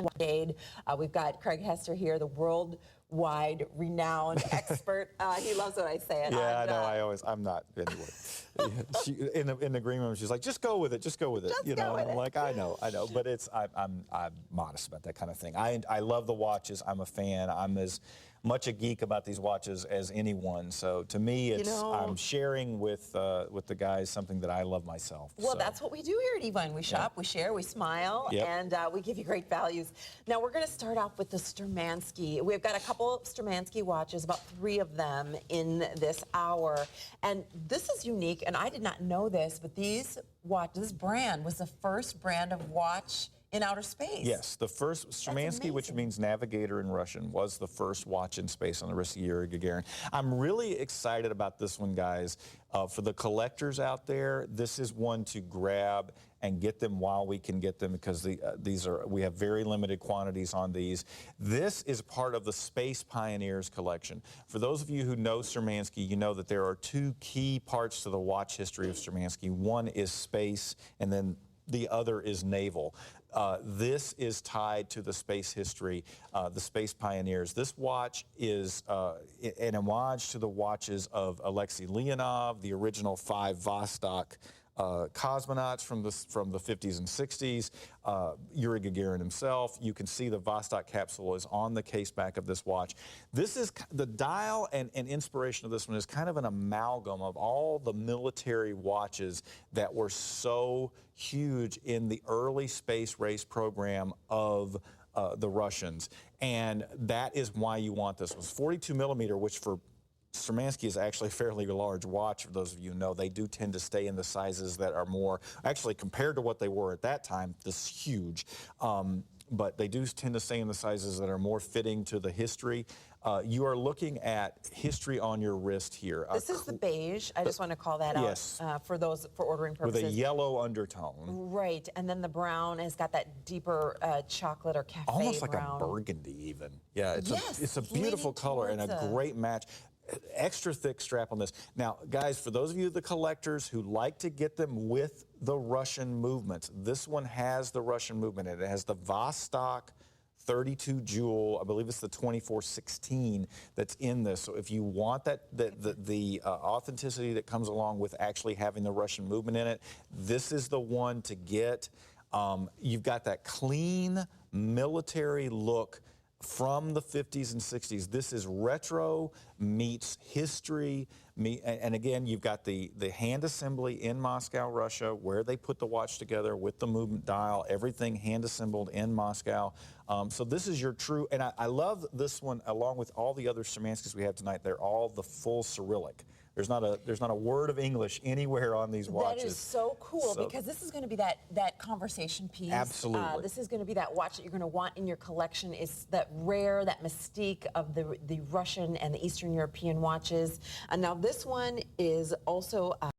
brigade. We've got Craig Hester here, the worldwide renowned expert. He loves when I say it. Yeah, I know. I'm not anyway. In the green room, she's like, just go with it, just go with it. I'm like, I know, but I'm modest about that kind of thing. I love the watches. I'm a fan. I'm as much a geek about these watches as anyone. So to me, it's I'm sharing with the guys something that I love myself. Well, that's what we do here at Evine. We shop, we share, we smile, and we give you great values. Now we're going to start off with the Sturmanskie. We've got a couple of Sturmanskie watches, about 3 of them in this hour, and this is unique. And I did not know this, but this brand was the first brand of watch in outer space. Yes, the first Sturmanskie, which means navigator in Russian, was the first watch in space on the wrist of Yuri Gagarin. I'm really excited about this one, guys. For the collectors out there, this is one to grab and get them while we can get them, because we have very limited quantities on these. This is part of the Space Pioneers collection. For those of you who know Sturmanskie, you know that there are 2 key parts to the watch history of Sturmanskie. One is space, and then the other is naval. This is tied to the space history, the Space Pioneers. This watch is an homage to the watches of Alexei Leonov, the original 5 Vostok cosmonauts from the 50s and 60s, Yuri Gagarin himself. You can see the Vostok capsule is on the case back of this watch. This is the dial and inspiration of this one is kind of an amalgam of all the military watches that were so huge in the early space race program of the Russians. And that is why you want this. It was 42 millimeter, which for Sturmanskie is actually a fairly large watch. For those of you who know, they do tend to stay in the sizes that are more, actually compared to what they were at that time, this is huge. But they do tend to stay in the sizes that are more fitting to the history. You are looking at history on your wrist here. This is the beige. I just want to call that out for ordering purposes. With a yellow undertone. Right, and then the brown has got that deeper chocolate or cafe almost like brown. a burgundy even. Yeah, it's a beautiful color and a great match. Extra thick strap on this. Now, guys, for those of you, the collectors who like to get them with the Russian movements, this one has the Russian movement. It has the Vostok 32 jewel, I believe it's the 2416 that's in this. So if you want that, the authenticity that comes along with actually having the Russian movement in it, this is the one to get. You've got that clean military look from the 50s and 60s. This is retro meets history. And again, you've got the hand assembly in Moscow, Russia, where they put the watch together with the movement dial, everything hand assembled in Moscow. So this is your true, and I love this one along with all the other Sturmanskies we have tonight. They're all the full Cyrillic. There's not a word of English anywhere on these watches. That is so cool, because this is going to be that conversation piece. Absolutely. This is going to be that watch that you're going to want in your collection. Is that rare, that mystique of the Russian and the Eastern European watches. And now this one is also